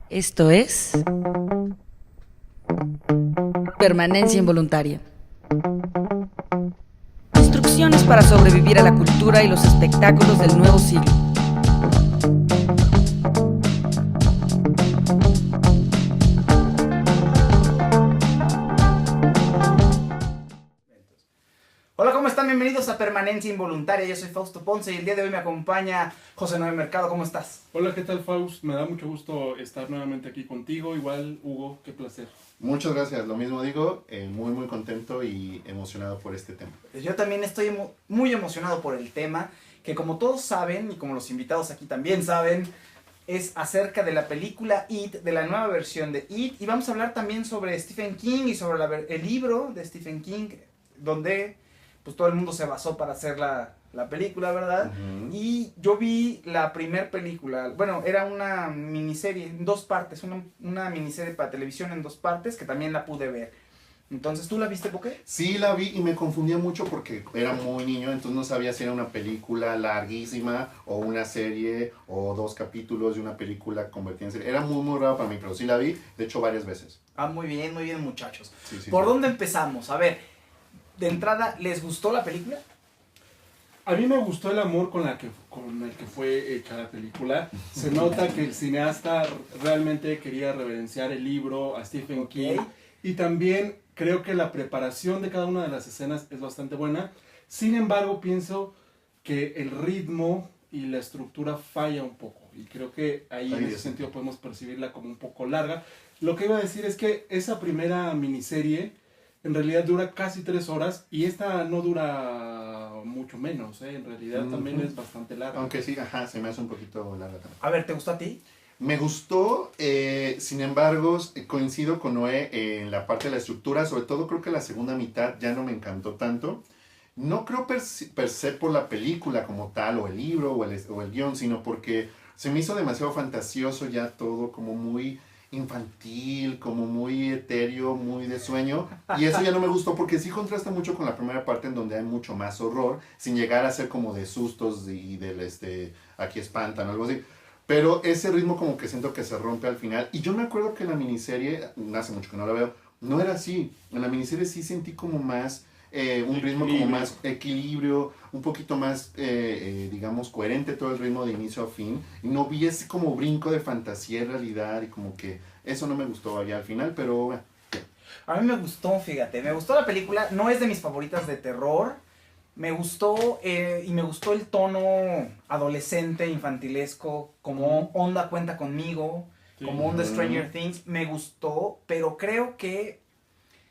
Esto es Permanencia Involuntaria. Instrucciones para sobrevivir a la cultura y los espectáculos del nuevo siglo. Hola, ¿cómo están? Bienvenidos a Permanencia Involuntaria. Yo soy Fausto Ponce y el día de hoy me acompaña José Noé Mercado. ¿Cómo estás? Hola, ¿qué tal, Faust? Me da mucho gusto estar nuevamente aquí contigo. Igual, Hugo, qué placer. Muchas gracias, lo mismo digo, muy contento y emocionado por este tema. Yo también estoy muy emocionado por el tema, que como todos saben, y como los invitados aquí también saben, es acerca de la película It, de la nueva versión de It, y vamos a hablar también sobre Stephen King y sobre el libro de Stephen King, donde pues todo el mundo se basó para hacer la película, ¿verdad? Y yo vi la primera película, bueno, era una miniserie en dos partes, una miniserie para televisión en dos partes, que también la pude ver. Entonces, ¿tú la viste, Poké? Sí, la vi y me confundía mucho porque era muy niño, entonces no sabía si era una película larguísima o una serie o dos capítulos de una película convertida en serie. Era muy raro para mí, pero sí la vi, de hecho varias veces. Ah, muy bien, muchachos. Sí, ¿Por sí. dónde empezamos? A ver, de entrada, ¿les gustó la película? A mí me gustó el amor con el que fue hecha la película. Se nota que el cineasta realmente quería reverenciar el libro a Stephen King. Y también creo que la preparación de cada una de las escenas es bastante buena. Sin embargo, pienso que el ritmo y la estructura falla un poco. Y creo que ahí en ese sentido podemos percibirla como un poco larga. Lo que iba a decir es que esa primera miniserie en realidad dura casi 3 horas y esta no dura mucho menos, ¿eh? En realidad también es bastante larga. Aunque sí, se me hace un poquito larga también. A ver, ¿te gustó a ti? Me gustó, sin embargo, coincido con Noé en la parte de la estructura, sobre todo creo que la segunda mitad ya no me encantó tanto. No creo per se por la película como tal, o el libro, o el guión, sino porque se me hizo demasiado fantasioso ya todo, como muy infantil, como muy etéreo, muy de sueño, y eso ya no me gustó porque sí contrasta mucho con la primera parte en donde hay mucho más horror, sin llegar a ser como de sustos y del aquí espantan o algo así. Pero ese ritmo como que siento que se rompe al final. Y yo me acuerdo que en la miniserie, hace mucho que no la veo, no era así. En la miniserie sí sentí como más, un ritmo como más equilibrio, un poquito más, digamos, coherente todo el ritmo de inicio a fin. Y no vi ese como brinco de fantasía y realidad y como que eso no me gustó allá al final, pero bueno. A mí me gustó, fíjate, me gustó la película, no es de mis favoritas de terror. Me gustó y me gustó el tono adolescente, infantilesco, como onda Cuenta Conmigo, como onda Stranger Things. Me gustó, pero creo que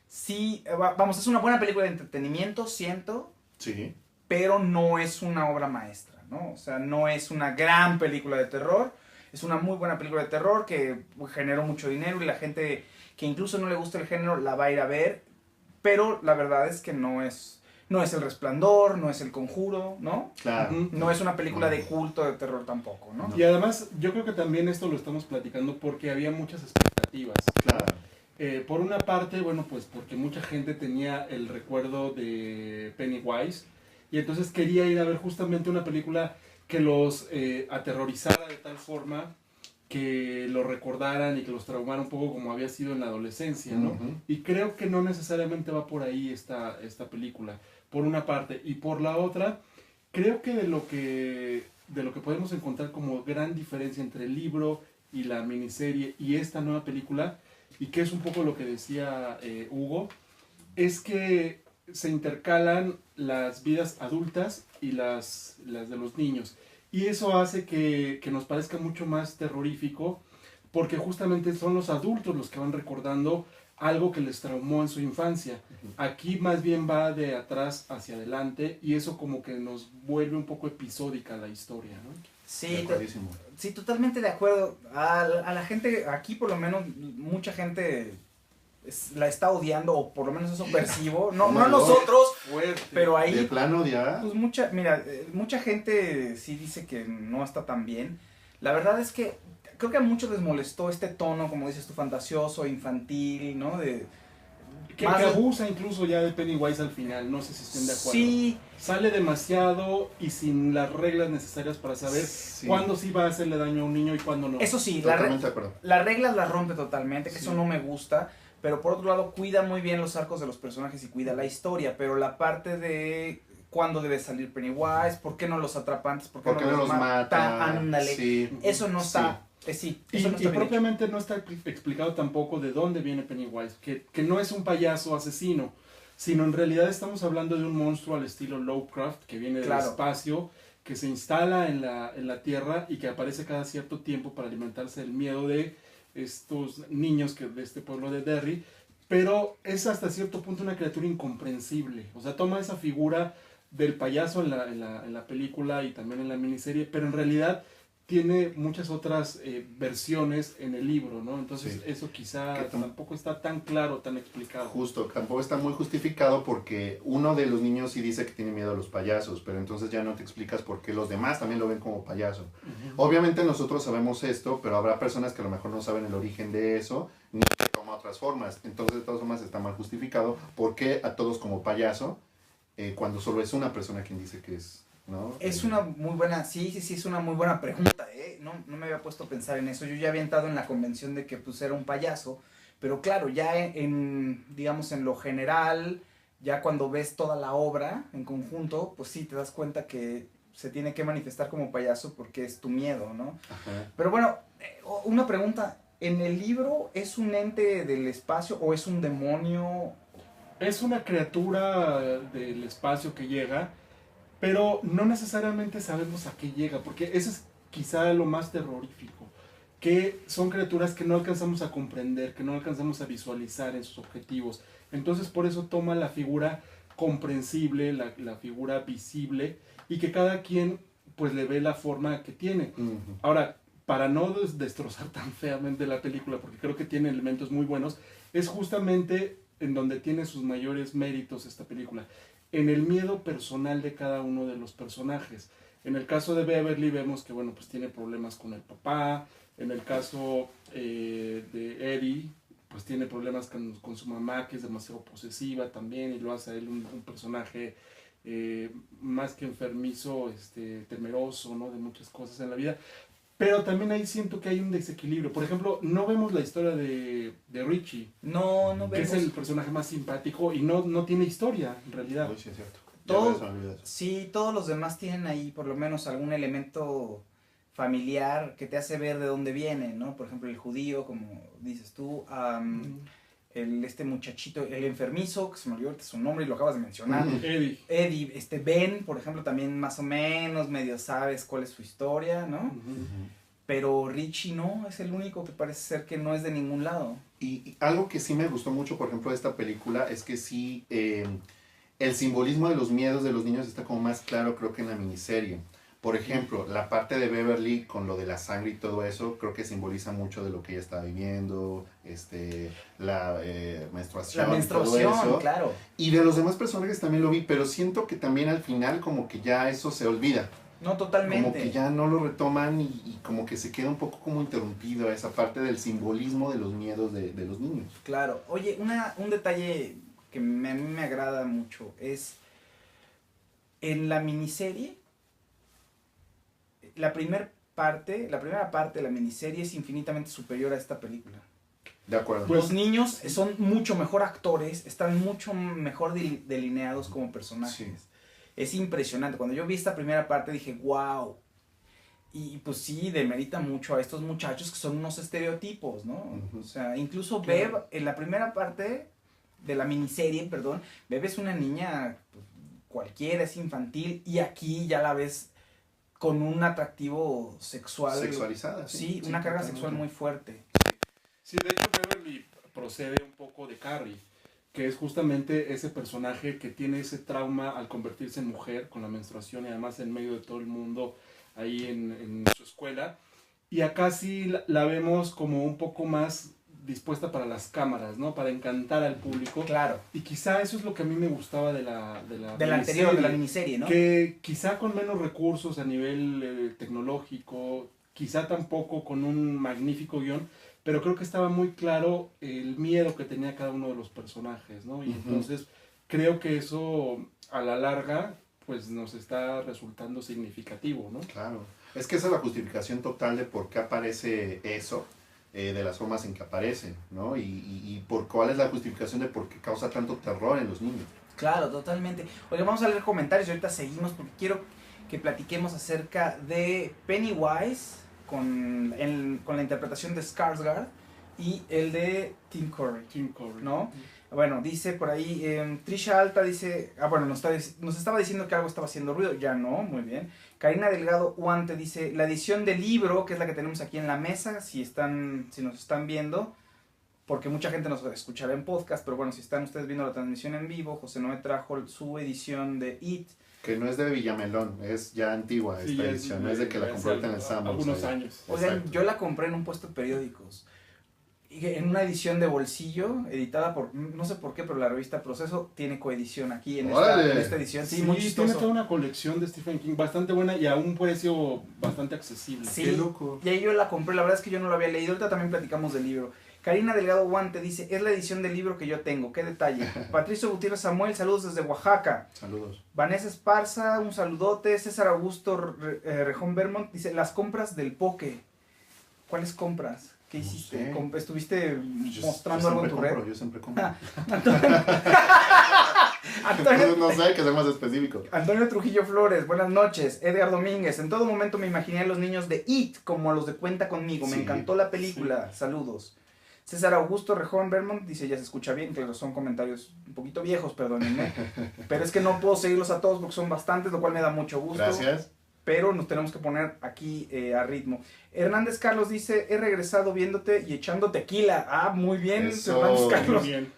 sí, vamos, es una buena película de entretenimiento, siento, Sí. pero no es una obra maestra, ¿no? O sea, no es una gran película de terror, es una muy buena película de terror que generó mucho dinero y la gente que incluso no le gusta el género la va a ir a ver, pero la verdad es que no es El Resplandor, no es El Conjuro, ¿no? Claro. No es una película de culto de terror tampoco, ¿no? Y además, yo creo que también esto lo estamos platicando porque había muchas expectativas. Claro. Por una parte, bueno, pues porque mucha gente tenía el recuerdo de Pennywise y entonces quería ir a ver justamente una película que los aterrorizara de tal forma que lo recordaran y que los traumara un poco como había sido en la adolescencia, ¿no? Y creo que no necesariamente va por ahí esta película, por una parte. Y por la otra, creo que de lo que podemos encontrar como gran diferencia entre el libro y la miniserie y esta nueva película, y que es un poco lo que decía Hugo, es que se intercalan las vidas adultas y las de los niños. Y eso hace que nos parezca mucho más terrorífico, porque justamente son los adultos los que van recordando algo que les traumó en su infancia. Aquí más bien va de atrás hacia adelante y eso como que nos vuelve un poco episódica la historia, ¿no? Sí, sí, totalmente de acuerdo. A la gente, aquí por lo menos, mucha gente la está odiando, o por lo menos eso percibo. No nosotros, Fuerte. pero ahí... ¿De plano ya? Pues mucha gente sí dice que no está tan bien. La verdad es que creo que a muchos les molestó este tono, como dices tú, fantasioso, infantil, ¿no? Que Más de- abusa incluso ya de Pennywise al final, no sé si estén de acuerdo. Sí, Sale demasiado y sin las reglas necesarias para saber Sí. cuándo sí va a hacerle daño a un niño y cuándo no. eso sí, Totalmente de acuerdo. las reglas las rompe totalmente, que Sí. eso no me gusta, pero por otro lado cuida muy bien los arcos de los personajes y cuida la historia, pero la parte de cuándo debe salir Pennywise, por qué no los atrapa antes, por qué ¿Por qué no los mata? ándale, Sí. eso no está, sí, eso no está Y bien hecho. propiamente no está explicado tampoco de dónde viene Pennywise, que no es un payaso asesino, sino en realidad estamos hablando de un monstruo al estilo Lovecraft, que viene del Claro. espacio, que se instala en la Tierra y que aparece cada cierto tiempo para alimentarse del miedo de estos niños de este pueblo de Derry, pero es hasta cierto punto una criatura incomprensible. O sea, toma esa figura del payaso en la película y también en la miniserie, pero en realidad tiene muchas otras versiones en el libro, ¿no? Entonces Sí. eso quizá Que tampoco está tan claro, tan explicado. Justo, tampoco está muy justificado porque uno de los niños sí dice que tiene miedo a los payasos, pero entonces ya no te explicas por qué los demás también lo ven como payaso. Ujú. Obviamente nosotros sabemos esto, pero habrá personas que a lo mejor no saben el origen de eso, ni que toma otras formas. Entonces de todas formas está mal justificado. ¿Por qué a todos como payaso cuando solo es una persona quien dice que es, ¿no? Es una muy buena, sí, es una muy buena pregunta, ¿eh? No me había puesto a pensar en eso. Yo ya había entrado en la convención de que pues era un payaso, pero claro, ya digamos, en lo general, ya cuando ves toda la obra en conjunto, pues sí, te das cuenta que se tiene que manifestar como payaso porque es tu miedo, ¿no? Ajá. Pero bueno, una pregunta, ¿en el libro es un ente del espacio o es un demonio? Es una criatura del espacio que llega, pero no necesariamente sabemos a qué llega, porque eso es quizá lo más terrorífico, que son criaturas que no alcanzamos a comprender, que no alcanzamos a visualizar en sus objetivos. Entonces por eso toma la figura comprensible, la figura visible, y que cada quien pues le ve la forma que tiene. Ujú. Ahora, para no destrozar tan feamente la película, porque creo que tiene elementos muy buenos, es justamente en donde tiene sus mayores méritos esta película, en el miedo personal de cada uno de los personajes. En el caso de Beverly vemos que, bueno, pues tiene problemas con el papá. En el caso de Eddie, pues tiene problemas con su mamá, que es demasiado posesiva también, y lo hace a él un personaje más que enfermizo, temeroso, ¿no? De muchas cosas en la vida. Pero también ahí siento que hay un desequilibrio. Por ejemplo, no vemos la historia de Richie, No que es vemos. el personaje más simpático y no tiene historia, en realidad. Uy, sí, es cierto. Todo- Ya ves, me olvidé eso. Sí, todos los demás tienen ahí por lo menos algún elemento familiar que te hace ver de dónde viene, ¿no? Por ejemplo, el judío, como dices tú, este muchachito, el enfermizo, que se me olvidó ahorita su nombre y lo acabas de mencionar. Ujú. Eddie. Eddie, Ben, por ejemplo, también más o menos, medio sabes cuál es su historia, ¿no? Ujú. Pero Richie no, es el único que parece ser que no es de ningún lado. Y algo que sí me gustó mucho, por ejemplo, de esta película es que sí, el simbolismo de los miedos de los niños está como más claro, creo que en la miniserie. Por ejemplo, la parte de Beverly con lo de la sangre y todo eso, creo que simboliza mucho de lo que ella está viviendo, la menstruación, La todo menstruación, eso. claro. Y de los demás personajes también lo vi, pero siento que también al final como que ya eso se olvida. No, totalmente. Como que ya no lo retoman y como que se queda un poco como interrumpido esa parte del simbolismo de los miedos de los niños. Claro. Oye, un detalle que a mí me agrada mucho es en la miniserie, la primera parte de la miniserie es infinitamente superior a esta película. De acuerdo. Pues- Los niños son mucho mejor actores, están mucho mejor delineados como personajes. Sí. Es impresionante. Cuando yo vi esta primera parte dije, wow. Y pues sí, demerita mucho a estos muchachos que son unos estereotipos, ¿no? Ujú. O sea, incluso Claro. Bev, en la primera parte de la miniserie, perdón, Bev es una niña pues, cualquiera, es infantil, y aquí ya la ves con un atractivo sexual. Sexualizada. Sí, Sí, una carga totalmente. sexual muy fuerte. Sí, de hecho Beverly procede un poco de Carrie, que es justamente ese personaje que tiene ese trauma al convertirse en mujer con la menstruación y además en medio de todo el mundo ahí en su escuela. Y acá sí la vemos como un poco más dispuesta para las cámaras, ¿no? Para encantar al público. Claro. Y quizá eso es lo que a mí me gustaba de la De la anterior, de la miniserie, ¿no? Que quizá con menos recursos a nivel tecnológico, quizá tampoco con un magnífico guión, pero creo que estaba muy claro el miedo que tenía cada uno de los personajes, ¿no? Y entonces creo que eso a la larga pues nos está resultando significativo, ¿no? Claro. Es que esa es la justificación total de por qué aparece eso, de las formas en que aparece, ¿no? Y por cuál es la justificación de por qué causa tanto terror en los niños. Claro, totalmente. Oye, vamos a leer comentarios y ahorita seguimos porque quiero que platiquemos acerca de Pennywise con la interpretación de Skarsgård y el de Tim Curry. Tim Curry. ¿No? Bueno, dice por ahí, Trisha Alta dice, bueno, nos estaba diciendo que algo estaba haciendo ruido, ya no, muy bien. Karina Delgado Huante dice, la edición del libro, que es la que tenemos aquí en la mesa, si nos están viendo, porque mucha gente nos escuchará en podcast, pero bueno, si están ustedes viendo la transmisión en vivo, José Noé trajo su edición de It. Que no es de Villamelón, es ya antigua Sí, esta edición, no es de que la compró en el Sanborns. Algunos años. Oigan, Exacto. yo la compré en un puesto de periódicos. Y en una edición de bolsillo, editada por, no sé por qué, pero la revista Proceso tiene coedición aquí en esta edición. Sí, muy tiene chistoso. toda una colección de Stephen King bastante buena y a un precio bastante accesible. Sí, Qué loco. y ahí yo la compré, la verdad es que yo no lo había leído, ahorita también platicamos del libro. Karina Delgado Guante dice, es la edición del libro que yo tengo, qué detalle. Patricio Gutiérrez Samuel, saludos desde Oaxaca. Saludos. Vanessa Esparza, un saludote. César Augusto Rejón Vermont dice, las compras del Poke. ¿Cuáles compras? ¿Qué No hiciste? sé. ¿Estuviste Yo mostrando algo en tu red? Yo siempre compro. Antonio, No sé, que sea más específico. Antonio Trujillo Flores, buenas noches. Edgar Domínguez, en todo momento me imaginé a los niños de It como a los de Cuenta Conmigo. Me Sí, encantó la película. Saludos. César Augusto Rejón Vermont dice, ya se escucha bien, que son comentarios un poquito viejos, perdónenme. Pero es que no puedo seguirlos a todos porque son bastantes, lo cual me da mucho gusto. Gracias. Pero nos tenemos que poner aquí a ritmo. Hernández Carlos dice, he regresado viéndote y echando tequila. Ah, muy bien, Eso. Hernández Muy Carlos. bien.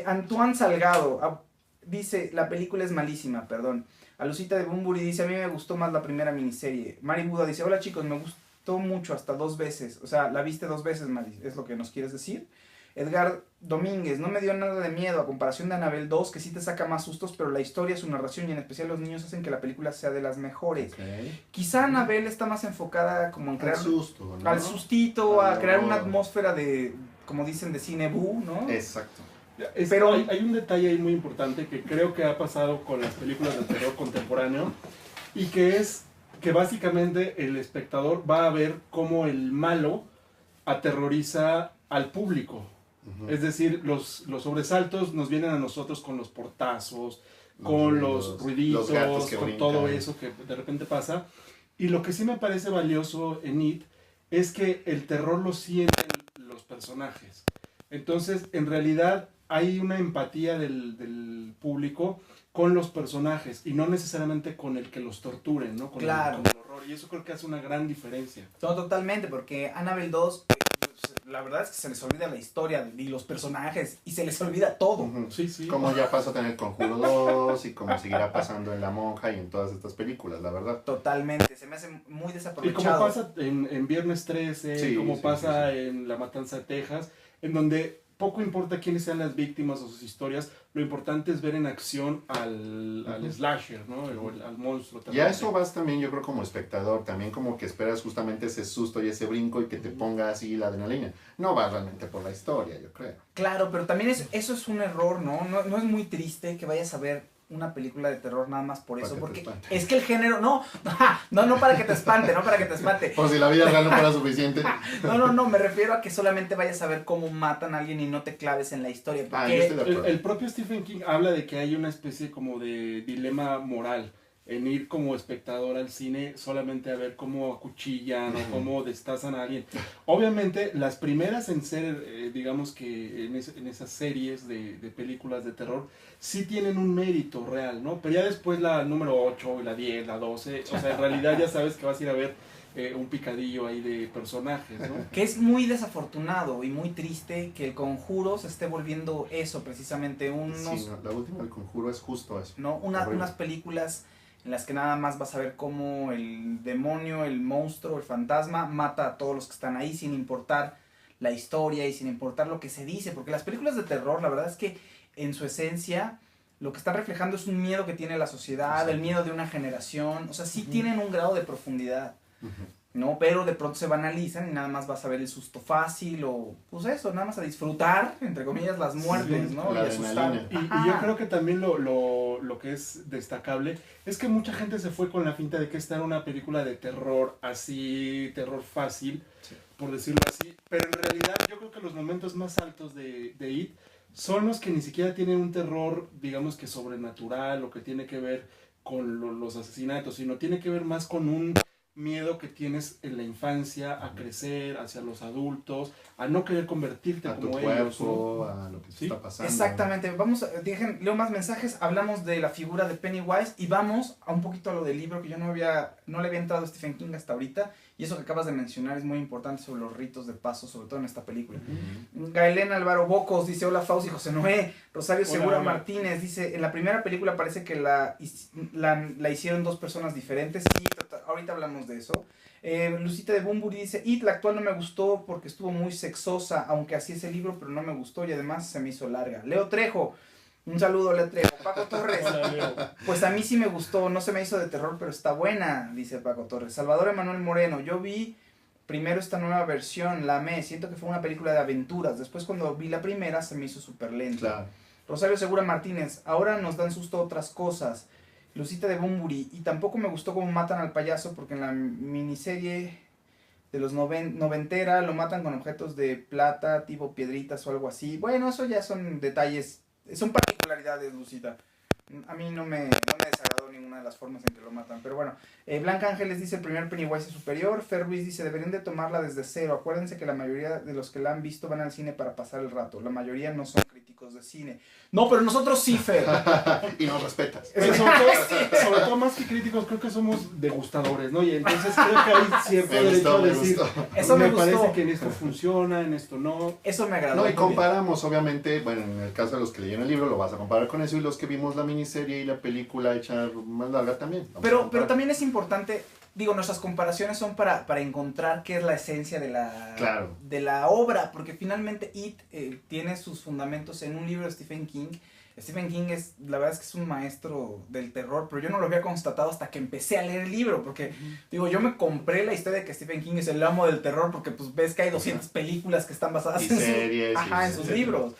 Antoine Salgado dice, la película es malísima, perdón. Alucita de Bumburi dice, a mí me gustó más la primera miniserie. Mari Buda dice, hola chicos, me gustó mucho hasta 2 veces. O sea, la viste 2 veces, Mari, es lo que nos quieres decir. Edgar Domínguez, no me dio nada de miedo a comparación de Annabelle 2, que sí te saca más sustos, pero la historia, su narración y en especial los niños hacen que la película sea de las mejores. Okay. Quizá Annabelle está más enfocada como en crear Al susto, ¿no? al sustito, a Al crear una horror. atmósfera de, como dicen, de cine boo, ¿no? Exacto. Pero- Hay un detalle ahí muy importante que creo que ha pasado con las películas de terror contemporáneo y que es que básicamente el espectador va a ver cómo el malo aterroriza al público. Ujú. Es decir, los sobresaltos nos vienen a nosotros con los portazos, con los ruiditos, los gatos que con brincan. todo eso que de repente pasa. Y lo que sí me parece valioso en It es que el terror lo sienten los personajes. Entonces, en realidad, hay una empatía del público con los personajes y no necesariamente con el que los torturen, ¿no? Con Claro. con el horror. Y eso creo que hace una gran diferencia. No, totalmente, porque Annabelle 2, la verdad es que se les olvida la historia y los personajes y se les olvida todo. Ujú. Sí, sí. Como ya pasó en el Conjuro 2 y como seguirá pasando en La Monja y en todas estas películas, la verdad. Totalmente, se me hace muy Y como desaprovechado. pasa en Viernes 13, Sí, como sí, pasa sí, en La Matanza de Texas, en donde poco importa quiénes sean las víctimas o sus historias, lo importante es ver en acción al Ujú. slasher, ¿no? O al monstruo. Y a eso vas también, yo creo, como espectador, también como que esperas justamente ese susto y ese brinco y que te ponga así la adrenalina. No vas realmente por la historia, yo creo. Claro, pero también eso es un error, ¿no? No es muy triste que vayas a ver una película de terror nada más por Para eso, que te porque espante. es que el género, no para que te espante, no para que te espante. Por si la vida real no fuera suficiente. No, me refiero a que solamente vayas a ver cómo matan a alguien y no te claves en la historia. Ah, Porque yo estoy de acuerdo. El propio Stephen King habla de que hay una especie como de dilema moral en ir como espectador al cine solamente a ver cómo acuchillan o cómo destazan a alguien. Obviamente las primeras en ser, digamos que en esas series de películas de terror, sí tienen un mérito real, ¿no? Pero ya después la número 8, la 10, la 12, o sea, en realidad ya sabes que vas a ir a ver un picadillo ahí de personajes, ¿no? que es muy desafortunado y muy triste que el Conjuro se esté volviendo eso, precisamente Sí, no, la última del Conjuro es justo eso. Horrible. unas películas en las que nada más vas a ver cómo el demonio, el monstruo, el fantasma mata a todos los que están ahí sin importar la historia y sin importar lo que se dice, porque las películas de terror, la verdad es que en su esencia lo que están reflejando es un miedo que tiene la sociedad, Exacto. el miedo de una generación, o sea, sí Ujú. tienen un grado de profundidad. Ujú. ¿no? Pero de pronto se banalizan y nada más vas a ver el susto fácil o, pues eso, nada más a disfrutar, entre comillas, las muertes, Sí, ¿no? la Y asustar. adrenalina. Y yo creo que también lo que es destacable es que mucha gente se fue con la finta de que esta era una película de terror así, terror fácil, Sí. por decirlo así. Pero en realidad yo creo que los momentos más altos de It son los que ni siquiera tienen un terror, digamos que sobrenatural o que tiene que ver con los asesinatos, sino tiene que ver más con un miedo que tienes en la infancia a crecer, hacia los adultos, a no querer convertirte A tu como ellos, ¿no? cuerpo, a lo que te Sí, está pasando. Exactamente, leo más mensajes, hablamos de la figura de Pennywise y vamos a un poquito a lo del libro que yo no le había entrado a Stephen King hasta ahorita y eso que acabas de mencionar es muy importante sobre los ritos de paso, sobre todo en esta película. Gaelén Álvaro Bocos dice, hola Fausto y José Noé. Rosario Hola, Segura hola. Martínez dice, en la primera película parece que la hicieron dos personas diferentes y ahorita hablamos de eso. Lucita de Bumburi dice, It, la actual no me gustó porque estuvo muy sexosa, aunque así es el libro, pero no me gustó y además se me hizo larga. Leo Trejo, un saludo Leo Trejo. Paco Torres, Hola, Leo. pues a mí sí me gustó, no se me hizo de terror, pero está buena, dice Paco Torres. Salvador Emanuel Moreno, yo vi primero esta nueva versión, la amé, siento que fue una película de aventuras, después cuando vi la primera se me hizo súper lenta. Claro. Rosario Segura Martínez, ahora nos dan susto otras cosas. Lucita de Bumburi, y tampoco me gustó cómo matan al payaso porque en la miniserie de los noventera lo matan con objetos de plata, tipo piedritas o algo así. Bueno, eso ya son detalles, son particularidades, Lucita. A mí no me desagradó ninguna de las formas en que lo matan, pero bueno. Blanca Ángeles dice, el primer Pennywise es superior. Fer Ruiz dice, deberían de tomarla desde cero. Acuérdense que la mayoría de los que la han visto van al cine para pasar el rato. La mayoría no son críticos de cine. No, pero nosotros sí, Fer. Y nos respetas. Pero sobre todo más que críticos, creo que somos degustadores, ¿no? Y entonces creo que hay cierto Me derecho gustó, a me decir, gustó. Eso me parece gustó. que en esto funciona, en esto no. Eso me agradó. No, y muy bien. comparamos, obviamente, bueno, en el caso de los que leyeron el libro, lo vas a comparar con eso, y los que vimos la miniserie y la película hecha más larga también. Vamos a Pero comparar. también es importante, digo, nuestras comparaciones son para encontrar qué es la esencia Claro. de la obra, porque finalmente It tiene sus fundamentos en un libro de Stephen King. Stephen King la verdad es que es un maestro del terror, pero yo no lo había constatado hasta que empecé a leer el libro, porque digo, yo me compré la historia de que Stephen King es el amo del terror, porque pues ves que hay 200 películas que están basadas Y en, series, en sus libros,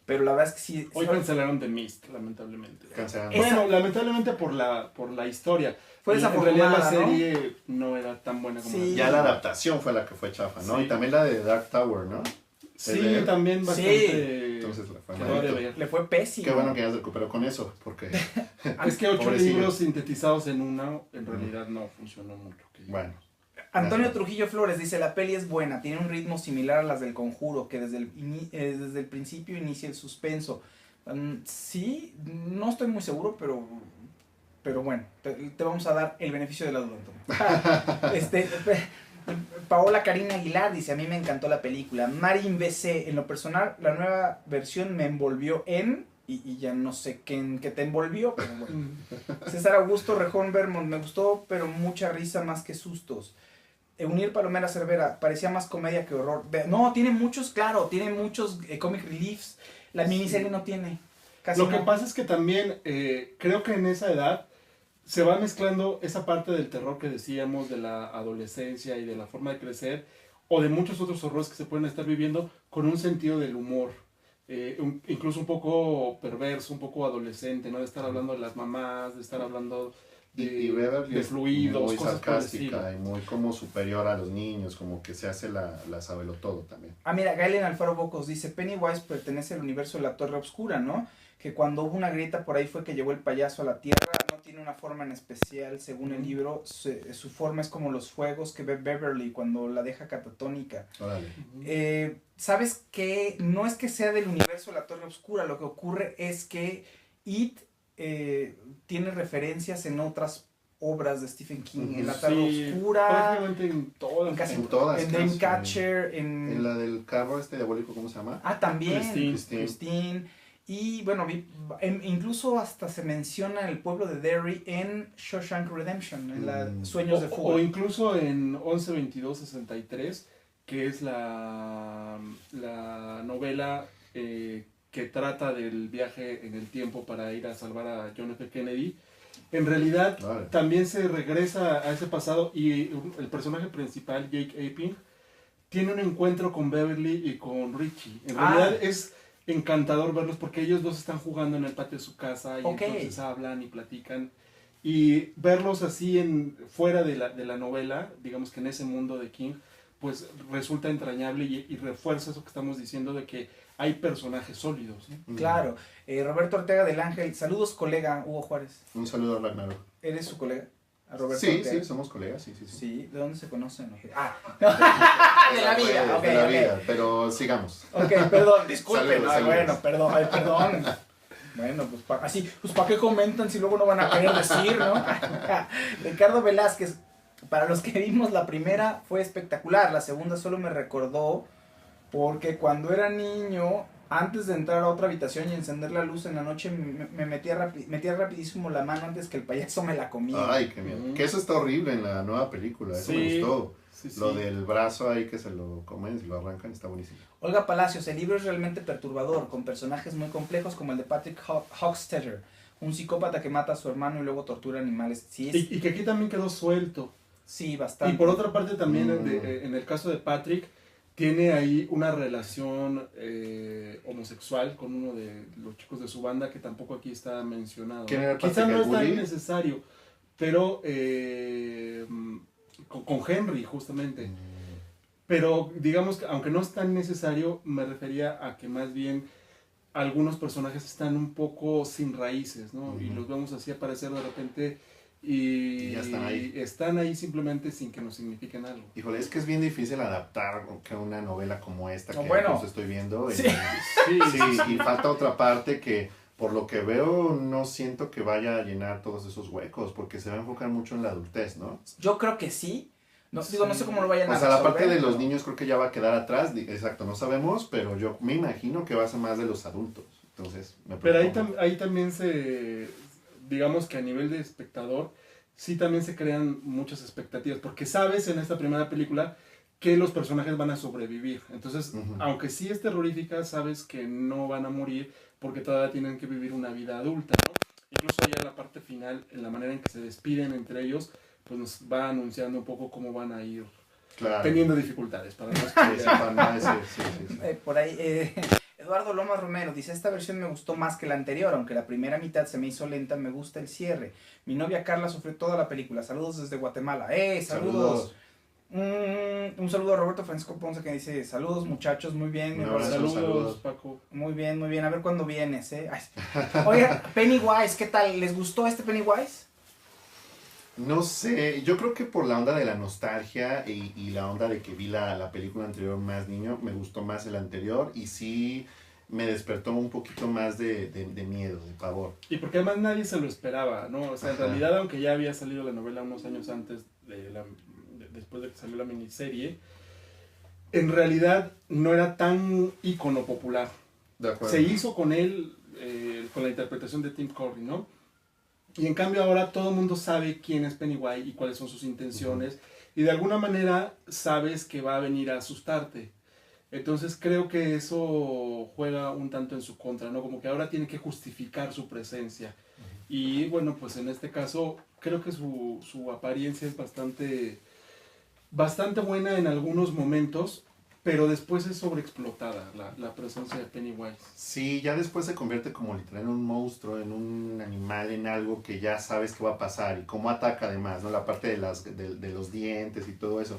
pero la verdad es que sí. Hoy cancelaron The Mist, lamentablemente. Cancelando. Esa- Bueno, lamentablemente por la historia. Fue En desafortunada, realidad la ¿no? serie no era tan buena como Sí. Ya la adaptación fue la que fue chafa, ¿no? Sí. Y también la de Dark Tower, ¿no? Sí, ¿Es de él? también bastante. Entonces le fue quedó a malito. deber. Le fue pésimo. Qué bueno que ya se recuperó con eso, porque, Es que 8 Pobrecillo. libros sintetizados en una, en realidad no funcionó mucho. bueno. Antonio Trujillo Flores dice, la peli es buena, tiene un ritmo similar a las del Conjuro, que desde el principio inicia el suspenso. Sí, no estoy muy seguro, pero bueno, te vamos a dar el beneficio de la duda, Antonio. Paola Karina Aguilar dice, a mí me encantó la película. Marin BC, en lo personal, la nueva versión me envolvió y ya no sé en qué te envolvió, pero bueno. César Augusto Rejón Vermont, me gustó, pero mucha risa más que sustos. Eunir Palomera Cervera, parecía más comedia que horror. No, tiene muchos comic reliefs. La miniserie no tiene. Casi Lo que no. pasa es que también creo que en esa edad se va mezclando esa parte del terror que decíamos, de la adolescencia y de la forma de crecer, o de muchos otros horrores que se pueden estar viviendo, con un sentido del humor. Incluso un poco perverso, un poco adolescente, ¿no? De estar hablando de las mamás, de estar hablando Y Beverly de es fluidos, muy cosas por el estilo. sarcástica y muy como superior a los niños, como que se hace la sabelotodo también. Ah, mira, Galen Alfaro Bocos dice, Pennywise pertenece al universo de la Torre Oscura, ¿no? Que cuando hubo una grieta por ahí fue que llevó el payaso a la Tierra, no tiene una forma en especial, según el libro, su forma es como los fuegos que ve Beverly cuando la deja catatónica. Órale. ¿Sabes qué? No es que sea del universo de la Torre Oscura, lo que ocurre es que It tiene referencias en otras obras de Stephen King, en La Torre Sí, Oscura, prácticamente en todas. en casi En todas, en casi. Dreamcatcher, En la del carro diabólico, ¿cómo se llama? también Christine. Christine. Y bueno, incluso hasta se menciona el pueblo de Derry en Shawshank Redemption, en la Sueños de Fuga. O incluso en 11-22-63, que es la novela que trata del viaje en el tiempo para ir a salvar a John F. Kennedy. En realidad, Vale. también se regresa a ese pasado y el personaje principal, Jake Aping, tiene un encuentro con Beverly y con Richie. En realidad es encantador verlos porque ellos dos están jugando en el patio de su casa y entonces hablan y platican. Y verlos así fuera de la novela, digamos que en ese mundo de King, pues resulta entrañable y refuerza eso que estamos diciendo de que hay personajes sólidos, ¿no? Claro. Roberto Ortega del Ángel, saludos colega Hugo Juárez. Un saludo a Ragnarok. ¿Eres su colega? A Roberto Sí, Ortega. sí, somos colegas, sí. Sí, ¿de dónde se conocen? de la vida, ok, de la ok. vida, pero sigamos. Ok, perdón, disculpen. Saludos, saludos. Bueno, perdón. Bueno, pues ¿para qué comentan si luego no van a querer decir, no? Ricardo Velázquez, para los que vimos la primera fue espectacular, la segunda solo me recordó porque cuando era niño, antes de entrar a otra habitación y encender la luz en la noche, me metía rapidísimo la mano antes que el payaso me la comiera. Ay, qué miedo. Que eso está horrible en la nueva película, eso me gustó. Sí. Lo del brazo ahí que se lo comen, se lo arrancan, está buenísimo. Olga Palacios, el libro es realmente perturbador, con personajes muy complejos como el de Patrick Hockstetter, un psicópata que mata a su hermano y luego tortura animales. Sí, Y que aquí también quedó suelto. sí, bastante. Y por otra parte también en el caso de Patrick, tiene ahí una relación homosexual con uno de los chicos de su banda que tampoco aquí está mencionado. ¿Quién era Quizá Patrick, no el es tan bully? necesario, pero con Henry justamente. Pero digamos que aunque no es tan necesario, me refería a que más bien algunos personajes están un poco sin raíces, ¿no? Y los vemos así aparecer de repente y ya están ahí. están ahí simplemente sin que nos signifiquen algo. Híjole, es que es bien difícil adaptar que una novela como esta que Bueno. justo estoy viendo. Sí. Sí, y falta otra parte que por lo que veo no siento que vaya a llenar todos esos huecos porque se va a enfocar mucho en la adultez, ¿no? Yo creo que sí. No sé cómo lo vayan a O sea, la resolver, parte de los pero- niños creo que ya va a quedar atrás, exacto, no sabemos, pero yo me imagino que va a ser más de los adultos. Entonces, me Pero preocupa. ahí también digamos que a nivel de espectador, sí también se crean muchas expectativas, porque sabes en esta primera película que los personajes van a sobrevivir. Entonces, aunque sí es terrorífica, sabes que no van a morir porque todavía tienen que vivir una vida adulta, ¿no? Incluso ya en la parte final, en la manera en que se despiden entre ellos, pues nos va anunciando un poco cómo van a ir Claro. teniendo dificultades para no Sí, spoilear. para no decir, sí. Por ahí, Eduardo Lomas Romero dice, esta versión me gustó más que la anterior, aunque la primera mitad se me hizo lenta, me gusta el cierre. Mi novia Carla sufrió toda la película. Saludos desde Guatemala. Saludos. Un saludo a Roberto Francisco Ponce que dice, saludos muchachos, muy bien. Un abrazo. Saludos, Saludos. Paco. Muy bien, a ver cuándo vienes, Ay. Oiga, Pennywise, ¿qué tal? ¿Les gustó este Pennywise? No sé, yo creo que por la onda de la nostalgia y la onda de que vi la película anterior más niño, me gustó más el anterior y sí me despertó un poquito más de miedo, de pavor. Y porque además nadie se lo esperaba, ¿no? O sea, en Ajá. realidad, aunque ya había salido la novela unos años antes, después de que salió la miniserie, en realidad no era tan ícono popular. De acuerdo. Se hizo con él, con la interpretación de Tim Curry, ¿no? Y en cambio ahora todo el mundo sabe quién es Pennywise y cuáles son sus intenciones. Y de alguna manera sabes que va a venir a asustarte. Entonces creo que eso juega un tanto en su contra, ¿no? Como que ahora tiene que justificar su presencia. Y bueno, pues en este caso creo que su apariencia es bastante buena en algunos momentos, pero después es sobreexplotada la presencia de Pennywise. Sí, ya después se convierte como literal en un monstruo, en un animal, en algo que ya sabes que va a pasar y cómo ataca además, ¿no? La parte de los dientes y todo eso.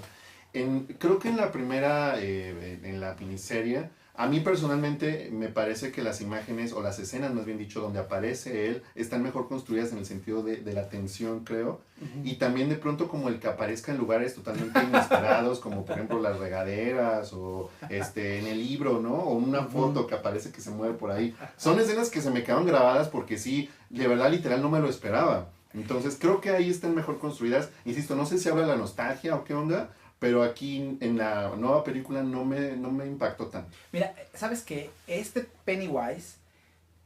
Creo que en la primera, en la miniserie, a mí personalmente me parece que las imágenes, o las escenas más bien dicho, donde aparece él, están mejor construidas en el sentido de la tensión, creo. Y también de pronto como el que aparezca en lugares totalmente inesperados, como por ejemplo las regaderas, o en el libro, ¿no? O una foto que aparece que se mueve por ahí. Son escenas que se me quedaron grabadas porque sí, de verdad literal no me lo esperaba. Entonces creo que ahí están mejor construidas. Insisto, no sé si habla de la nostalgia o qué onda, pero aquí en la nueva película no me impactó tanto. Mira, ¿sabes qué? Este Pennywise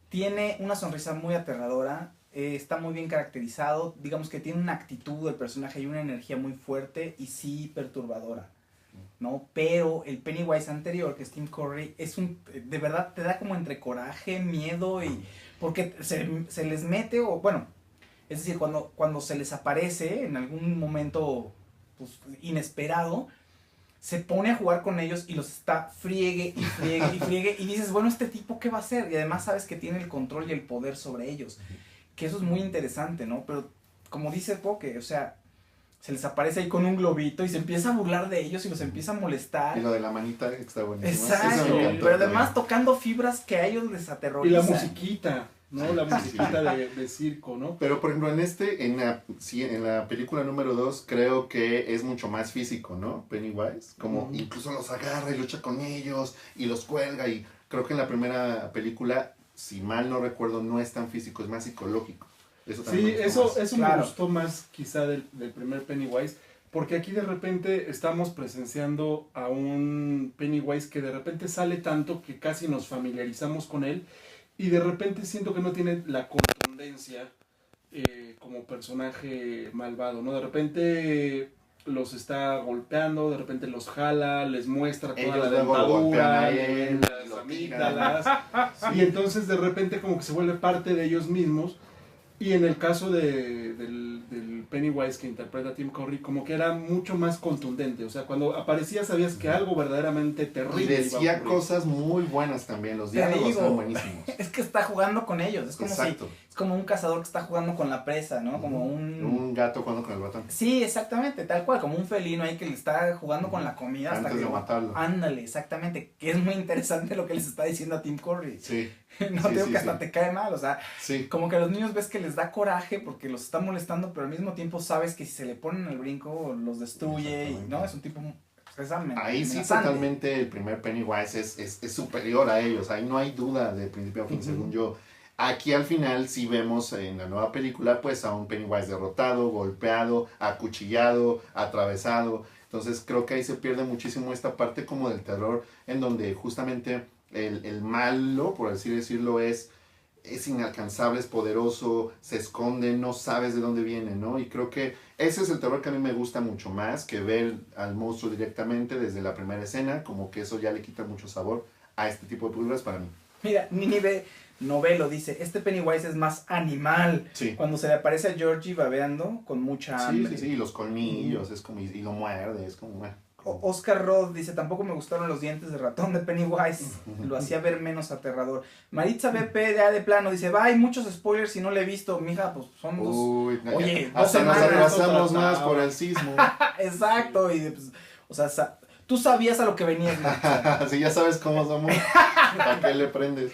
tiene una sonrisa muy aterradora, está muy bien caracterizado, digamos que tiene una actitud del personaje y una energía muy fuerte y sí perturbadora, ¿no? Pero el Pennywise anterior, que es Tim Curry, de verdad te da como entre coraje, miedo y... porque se les mete, o bueno, Es decir, cuando se les aparece en algún momento pues, inesperado, se pone a jugar con ellos y los está friegue y friegue y friegue y dices, bueno, ¿este tipo qué va a hacer? Y además sabes que tiene el control y el poder sobre ellos, que eso es muy interesante, ¿no? Pero como dice Poke, o sea, se les aparece ahí con un globito y se empieza a burlar de ellos y los empieza a molestar. Y lo de la manita está buenísimo. Exacto, Eso me encantó pero además también. tocando fibras que a ellos les Y aterrorizan. la musiquita, ¿no? La musiquita de circo, ¿no? Pero por ejemplo, en la película número 2 creo que es mucho más físico, ¿no? Pennywise, como incluso los agarra y lucha con ellos y los cuelga y creo que en la primera película, si mal no recuerdo, no es tan físico, es más psicológico. Eso también Sí, me gustó más. eso Claro. me gustó más quizá del primer Pennywise, porque aquí de repente estamos presenciando a un Pennywise que de repente sale tanto que casi nos familiarizamos con él y de repente siento que no tiene la contundencia como personaje malvado, ¿no? De repente los está golpeando, de repente los jala, les muestra toda Ellos la luego lo golpean dentadura, a le él, ven las lo amígdalas, y entonces de repente como que se vuelve parte de ellos mismos. Y en el caso del Pennywise que interpreta Tim Curry, como que era mucho más contundente. O sea, cuando aparecía sabías que algo verdaderamente Y terrible iba a decía ocurrir. cosas muy buenas también, los Te diálogos digo. eran buenísimos. Es que está jugando con ellos, es como Exacto. es como un cazador que está jugando con la presa, ¿no? Como Un gato jugando con el ratón. Sí, exactamente, tal cual, como un felino ahí que le está jugando con la comida hasta Antes que de matarlo. Ándale, exactamente, que es muy interesante lo que les está diciendo a Tim Curry. Sí, No sí, te digo sí, que hasta sí. te cae mal, o sea, sí. como que a los niños ves que les da coraje porque los está molestando, pero al mismo tiempo sabes que si se le ponen al brinco los destruye y no, es un tipo pues, Ahí sí amenazante. totalmente el primer Pennywise es superior a ellos, ahí no hay duda de principio a fin, según yo. Aquí al final sí vemos en la nueva película pues a un Pennywise derrotado, golpeado, acuchillado, atravesado. Entonces creo que ahí se pierde muchísimo esta parte como del terror en donde justamente el malo, por así decirlo, es inalcanzable, es poderoso, se esconde, no sabes de dónde viene, ¿no? Y creo que ese es el terror que a mí me gusta mucho más que ver al monstruo directamente desde la primera escena, como que eso ya le quita mucho sabor a este tipo de películas para mí. Mira, Ninive Novelo dice, este Pennywise es más animal. Sí. Cuando se le aparece a Georgie babeando con mucha Sí, hambre. sí, sí, y los colmillos, es como, y lo muerde, es como... Oscar Roth dice, tampoco me gustaron los dientes de ratón de Pennywise, lo hacía ver menos aterrador. Maritza BP de plano dice, va, hay muchos spoilers y no le he visto, mija, pues son dos. Uy, Oye, hasta 2 nos semanas. atrasamos otra más tabla. por el sismo. Exacto, y pues, o sea, tú sabías a lo que venías, Maritza. Si ya sabes cómo somos, ¿para qué le prendes?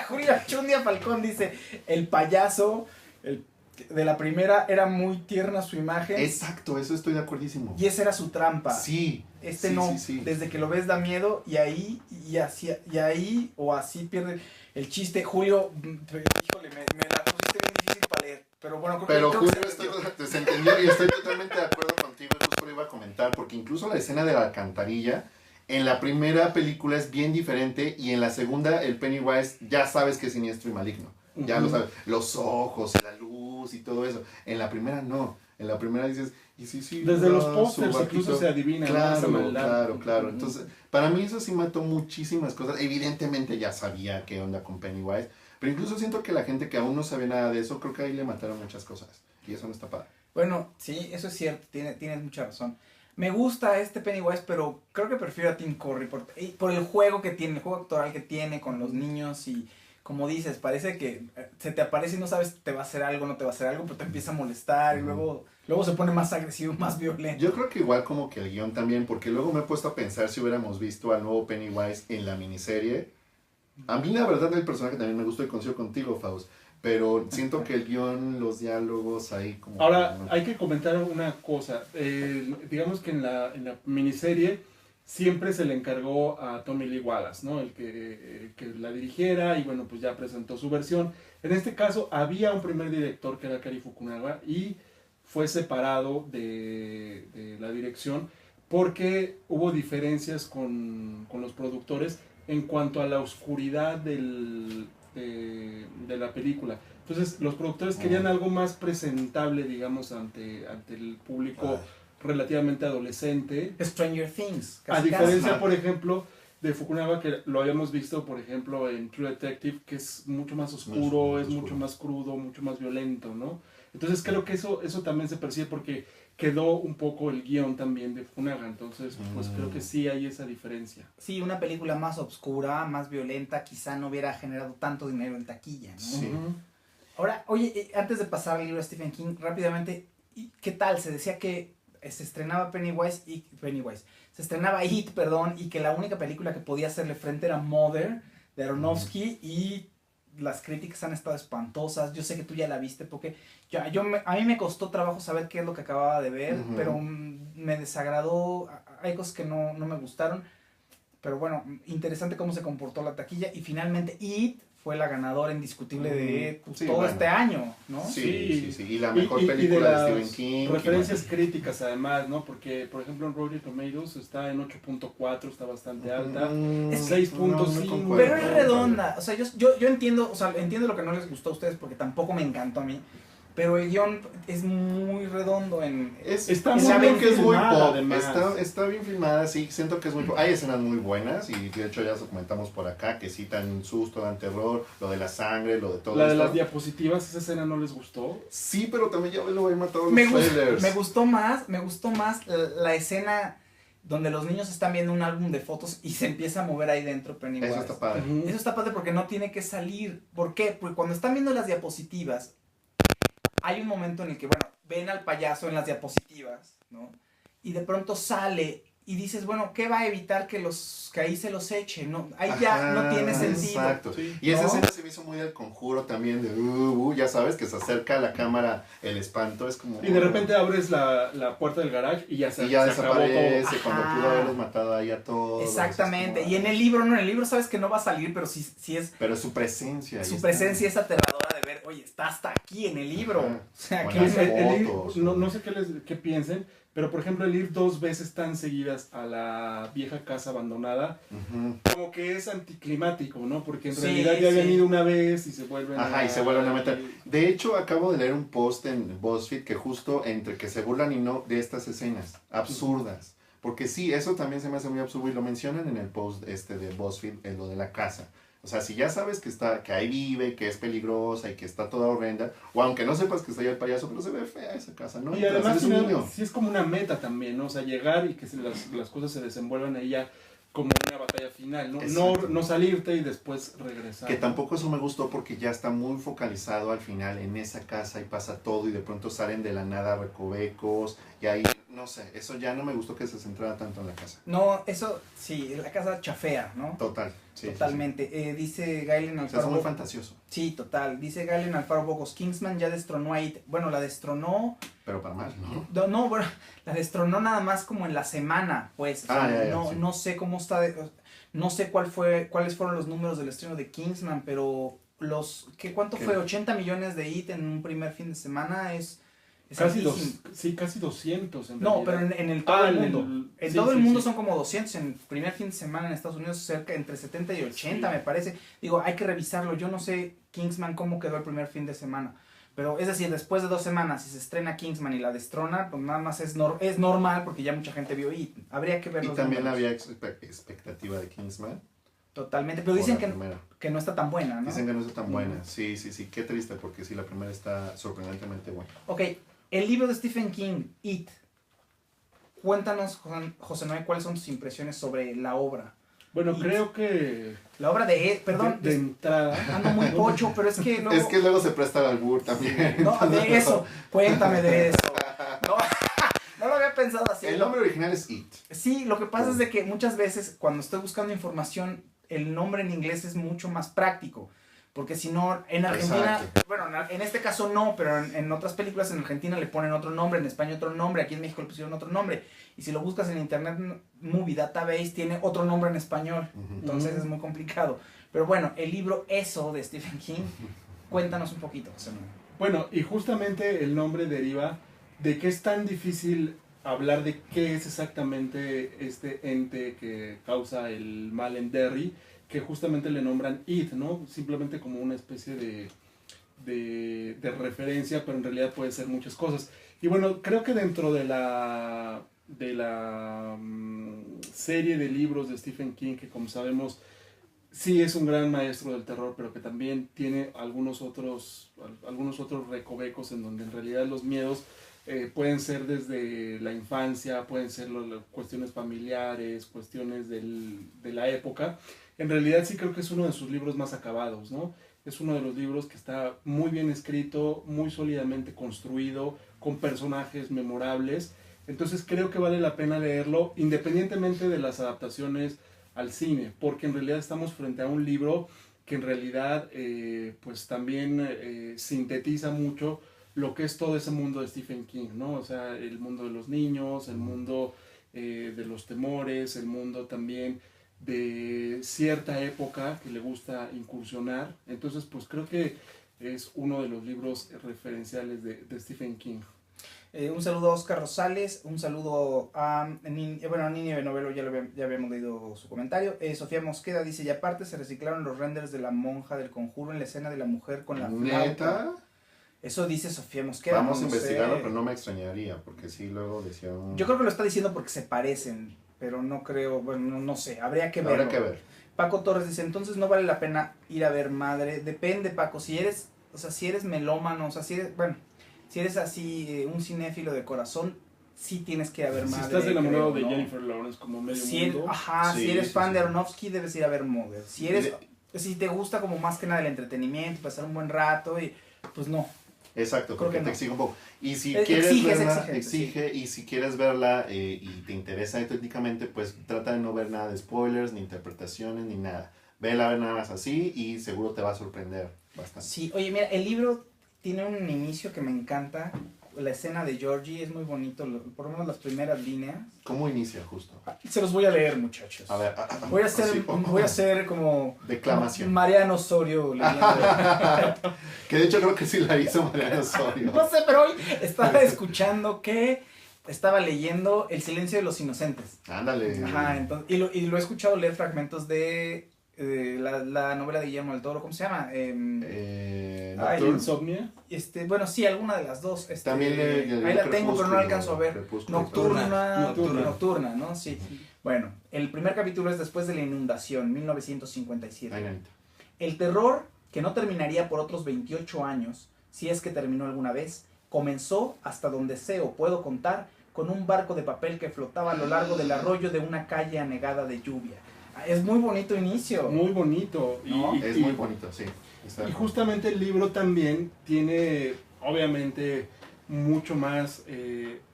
Julia Chundia Falcón dice, el payaso de la primera era muy tierna su imagen. Exacto, eso estoy de acuerdísimo. Y esa era su trampa. Sí. Este sí, no, sí, sí. desde que lo ves da miedo y ahí o así pierde el chiste. Julio, híjole, me la pusiste bien difícil para leer, pero bueno, Pero creo que Julio, se entendió. se entendió y estoy totalmente de acuerdo contigo y justo lo iba a comentar, porque incluso la escena de la alcantarilla, en la primera película es bien diferente y en la segunda el Pennywise ya sabes que es siniestro y maligno. Ya lo sabes, los ojos, la luz y todo eso. En la primera no, en la primera dices, y sí, Desde los su pósters barquito. incluso se adivina, ¿no? Claro, Esa maldad. claro. Entonces, para mí eso sí mató muchísimas cosas. Evidentemente ya sabía qué onda con Pennywise, pero incluso siento que la gente que aún no sabía nada de eso, creo que ahí le mataron muchas cosas. Y eso no está padre. Bueno, sí, eso es cierto, tienes mucha razón. Me gusta este Pennywise, pero creo que prefiero a Tim Curry por el juego que tiene, el juego actoral que tiene con los niños y como dices, parece que se te aparece y no sabes si te va a hacer algo, no te va a hacer algo, pero te empieza a molestar y luego se pone más agresivo, más violento. Yo creo que igual como que el guión también, porque luego me he puesto a pensar si hubiéramos visto al nuevo Pennywise en la miniserie. A mí la verdad el personaje también me gustó y coincido contigo, Faust, pero siento que el guión, los diálogos ahí como... Ahora, ¿no? hay que comentar una cosa. Digamos que en la miniserie siempre se le encargó a Tommy Lee Wallace, ¿no? El que la dirigiera y bueno, pues ya presentó su versión. En este caso había un primer director que era Cary Fukunaga y fue separado de la dirección porque hubo diferencias con los productores en cuanto a la oscuridad de la película. Entonces los productores querían algo más presentable, digamos, ante el público relativamente adolescente. Stranger Things. A Casi, diferencia, casi. por ejemplo, de Fukunaga, que lo habíamos visto, por ejemplo, en True Detective, que es mucho más oscuro, Más es mucho oscuro. más crudo, mucho más violento, ¿no? Entonces creo que eso también se percibe porque quedó un poco el guión también de Fukunaga, entonces pues creo que sí hay esa diferencia. Sí, una película más oscura, más violenta, quizá no hubiera generado tanto dinero en taquilla, ¿no? Sí. Ujú. Ahora, oye, antes de pasar al libro de Stephen King, rápidamente, ¿qué tal? Se decía que se estrenaba se estrenaba It, perdón, y que la única película que podía hacerle frente era Mother, de Aronofsky, y las críticas han estado espantosas. Yo sé que tú ya la viste, porque a mí me costó trabajo saber qué es lo que acababa de ver, pero me desagradó, hay cosas que no me gustaron, pero bueno, interesante cómo se comportó la taquilla, y finalmente It fue la ganadora indiscutible de pues, Sí, todo bueno. este año, ¿no? Sí. Y la mejor Y película de las Stephen King. referencias críticas además, ¿no? Porque, por ejemplo, en Rotten Tomatoes está en 8.4, está bastante alta. Es que 6.5. Pero es redonda, o sea, yo entiendo, o sea, entiendo lo que no les gustó a ustedes porque tampoco me encantó a mí, pero el guión es muy redondo Está en muy la bien que es muy filmada, pop. además. Está bien filmada, sí, siento que es muy pop. Hay escenas muy buenas y de hecho ya lo comentamos por acá, que sí dan susto, dan terror, lo de la sangre, lo de todo La de esto. las diapositivas, esa escena no les gustó. Sí, pero también ya lo habían matado los me trailers. gustó más la escena donde los niños están viendo un álbum de fotos y se empieza a mover ahí dentro Pennywise. Eso está padre. Ujú. Eso está padre porque no tiene que salir. ¿Por qué? Porque cuando están viendo las diapositivas, hay un momento en el que, bueno, ven al payaso en las diapositivas, ¿no? Y de pronto sale y dices, bueno, ¿qué va a evitar que ahí se los eche? No, ahí ya no tiene sentido. Exacto. Sí. Y esa ¿No? escena se me hizo muy del Conjuro también, de ya sabes, que se acerca a la cámara el espanto, es como... Y de repente abres la puerta del garage y ya se Y ya se acabó todo. desaparece cuando Ajá. pudo haberlos matado ahí a todos. Exactamente. Es como, Y en el libro, no, en el libro sabes que no va a salir, pero sí es... Pero su presencia. ahí Su está. presencia es aterradora de ver, oye, está hasta aquí en el libro. Ajá. O sea, Bueno, que las El ir- fotos, no sé qué piensen, pero por ejemplo el ir 2 veces tan seguidas a la vieja casa abandonada, Ujú. como que es anticlimático, ¿no? Porque en Sí, realidad ya habían sí. ido una vez y se vuelven Ajá, y se vuelven a meter. De hecho, acabo de leer un post en BuzzFeed que justo entre que se burlan y no de estas escenas absurdas. Porque sí, eso también se me hace muy absurdo y lo mencionan en el post de BuzzFeed, en lo de la casa. O sea, si ya sabes que ahí vive, que es peligrosa y que está toda horrenda, o aunque no sepas que está ahí el payaso, pero se ve fea esa casa, ¿no? Y además es un niño. sí es como una meta también, ¿no? O sea, llegar y que las cosas se desenvuelvan ahí ya como una batalla final, ¿no? Exacto. No salirte y después regresar. Que tampoco eso me gustó porque ya está muy focalizado al final en esa casa y pasa todo y de pronto salen de la nada recovecos y ahí, no sé, eso ya no me gustó que se centrara tanto en la casa. no, eso sí, la casa chafea, ¿no? Total, sí. Totalmente. Dice Galen Sí, sí. O sea, es Alfaro. muy fantasioso, Sí, total. Dice Galen Alfaro Bogos. Kingsman ya destronó a It. Bueno, la destronó. pero para mal, ¿no? No, bueno, la destronó nada más como en la semana, pues. O sea, Ya, no, sí. no sé cómo está. No sé cuáles fueron los números del estreno de Kingsman, pero ¿cuánto ¿Qué? fue? 80 millones de It en un primer fin de semana es Casi, altísimo. casi 200 en No, realidad. pero en el todo el en mundo. En sí, todo el sí, mundo sí. son como 200. En el primer fin de semana en Estados Unidos cerca entre 70 y 80 me parece. Digo, hay que revisarlo. Yo no sé Kingsman cómo quedó el primer fin de semana. Pero es decir, después de 2 semanas, si se estrena Kingsman y la destrona, pues nada más es normal porque ya mucha gente vio y habría que ver Y los también números. había expectativa de Kingsman. Totalmente. Pero por dicen la primera. que no está tan buena, ¿no? Dicen que no está tan buena. Sí, qué triste porque sí, la primera está sorprendentemente buena. Ok, el libro de Stephen King, It. Cuéntanos, José Noé, cuáles son tus impresiones sobre la obra. Bueno, It. creo que La obra perdón, de entrada ando muy pocho, pero es que luego... Es que luego se presta al albur también. No, de eso, cuéntame de eso. No, no lo había pensado así. El nombre original es It. Sí, lo que pasa es de que muchas veces cuando estoy buscando información, el nombre en inglés es mucho más práctico. Porque si no, en Argentina, Exacto. bueno, en este caso no, pero en otras películas en Argentina le ponen otro nombre, en España otro nombre, aquí en México le pusieron otro nombre. Y si lo buscas en Internet Movie Database, tiene otro nombre en español. Ujú. Entonces es muy complicado. Pero bueno, el libro Eso de Stephen King, cuéntanos un poquito, José Manuel. Bueno, y justamente el nombre deriva de que es tan difícil hablar de qué es exactamente este ente que causa el mal en Derry, que justamente le nombran It, ¿no? Simplemente como una especie de referencia, pero en realidad puede ser muchas cosas. Y bueno, creo que dentro de la serie de libros de Stephen King, que como sabemos sí es un gran maestro del terror, pero que también tiene algunos otros recovecos en donde en realidad los miedos pueden ser desde la infancia, pueden ser cuestiones familiares, cuestiones de la época. En realidad sí creo que es uno de sus libros más acabados, ¿no? Es uno de los libros que está muy bien escrito, muy sólidamente construido, con personajes memorables. Entonces creo que vale la pena leerlo, independientemente de las adaptaciones al cine, porque en realidad estamos frente a un libro que en realidad pues también sintetiza mucho lo que es todo ese mundo de Stephen King, ¿no? O sea, el mundo de los niños, el mundo de los temores, el mundo también de cierta época que le gusta incursionar. Entonces, pues creo que es uno de los libros referenciales de Stephen King. Un saludo a Oscar Rosales, un saludo a Nini Benovelo, ya habíamos leído su comentario. Sofía Mosqueda dice, y aparte se reciclaron los renders de la monja del Conjuro en la escena de la mujer con la flauta. ¿Neta? Eso dice Sofía Mosqueda. Vamos a no investigarlo, sé. pero no me extrañaría, porque sí, luego decía un... Yo creo que lo está diciendo porque se parecen, pero no creo, bueno, no sé, habría que verlo. Habrá que ver. Paco Torres dice, entonces no vale la pena ir a ver Madre. Depende, Paco, si eres melómano, o sea, si eres así un cinéfilo de corazón, sí tienes que ir a ver Madre. Si estás enamorado de ¿no? Jennifer Lawrence como medio Si mundo. si eres fan de Aronofsky, debes ir a ver Mother. Si te gusta como más que nada el entretenimiento, pasar un buen rato, y pues no. Exacto, Creo porque que te no. exige un poco. Y si Exige, quieres es verla, exigente, y si quieres verla y te interesa técnicamente, pues trata de no ver nada de spoilers, ni interpretaciones, ni nada. Vela nada más así y seguro te va a sorprender bastante. Sí, oye, mira, el libro tiene un inicio que me encanta. La escena de Georgie es muy bonito, por lo menos las primeras líneas. ¿Cómo inicia justo? Se los voy a leer, muchachos. A ver, Voy a así, hacer como declamación. Mariano Osorio leyendo. Que de hecho creo que sí la hizo Mariano Osorio. No sé, pero hoy estaba escuchando que estaba leyendo El silencio de los inocentes. Ándale. Ajá, entonces, y lo he escuchado leer fragmentos de la novela de Guillermo del Toro, ¿cómo se llama? Nocturne. Insomnia. Bueno, sí, alguna de las dos. También ahí la tengo, pero no la alcanzo a ver. Crepúsculo. Nocturna, ¿no? Sí. Bueno, el primer capítulo es después de la inundación, 1957. Ay, nanita. El terror, que no terminaría por otros 28 años, si es que terminó alguna vez, comenzó, hasta donde sé o puedo contar, con un barco de papel que flotaba a lo largo del arroyo de una calle anegada de lluvia. Es muy bonito inicio. Muy bonito. ¿No? Es muy bonito, sí. Y justamente el libro también tiene, obviamente, mucho más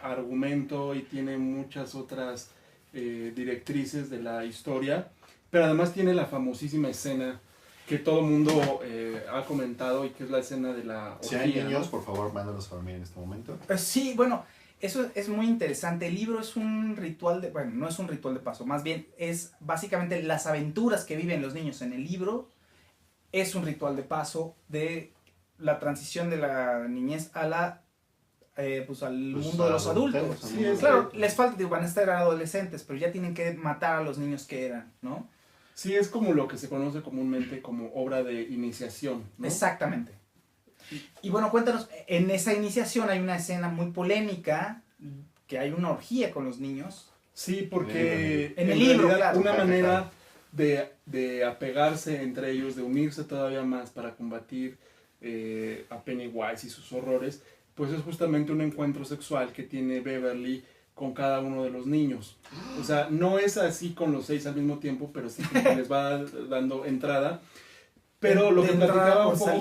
argumento y tiene muchas otras directrices de la historia, pero además tiene la famosísima escena que todo el mundo ha comentado y que es la escena de la Si orgía, hay niños, ¿no? por favor, mándalos a dormir en este momento. Sí, bueno, eso es muy interesante. El libro es un ritual bueno, no es un ritual de paso, más bien es básicamente las aventuras que viven los niños en el libro. Es un ritual de paso de la transición de la niñez a al mundo de los adultos. Sí, Claro, les falta, van a estar adolescentes, pero ya tienen que matar a los niños que eran, ¿no? Sí, es como lo que se conoce comúnmente como obra de iniciación, ¿no? Exactamente. Y bueno, cuéntanos, en esa iniciación hay una escena muy polémica, que hay una orgía con los niños. Sí, porque En el libro, realidad, claro. una manera de apegarse entre ellos, de unirse todavía más para combatir a Pennywise y sus horrores, pues es justamente un encuentro sexual que tiene Beverly con cada uno de los niños. O sea, no es así con los 6 al mismo tiempo, pero sí como que les va dando entrada. Pero lo que platicaba un poco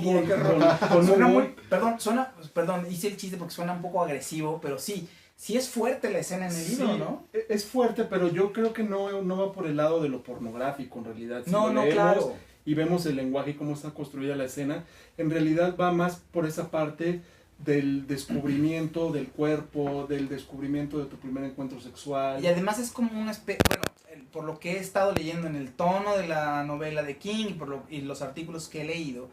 con Suena Hugo, muy, perdón, hice el chiste porque suena un poco agresivo, pero sí es fuerte la escena en el libro, sí, ¿no? es fuerte, pero yo creo que no va por el lado de lo pornográfico en realidad. Si No, lo no, leemos claro. y vemos el lenguaje y cómo está construida la escena, en realidad va más por esa parte del descubrimiento del cuerpo, del descubrimiento de tu primer encuentro sexual. Y además es como una especie, bueno, por lo que he estado leyendo en el tono de la novela de King y los artículos que he leído,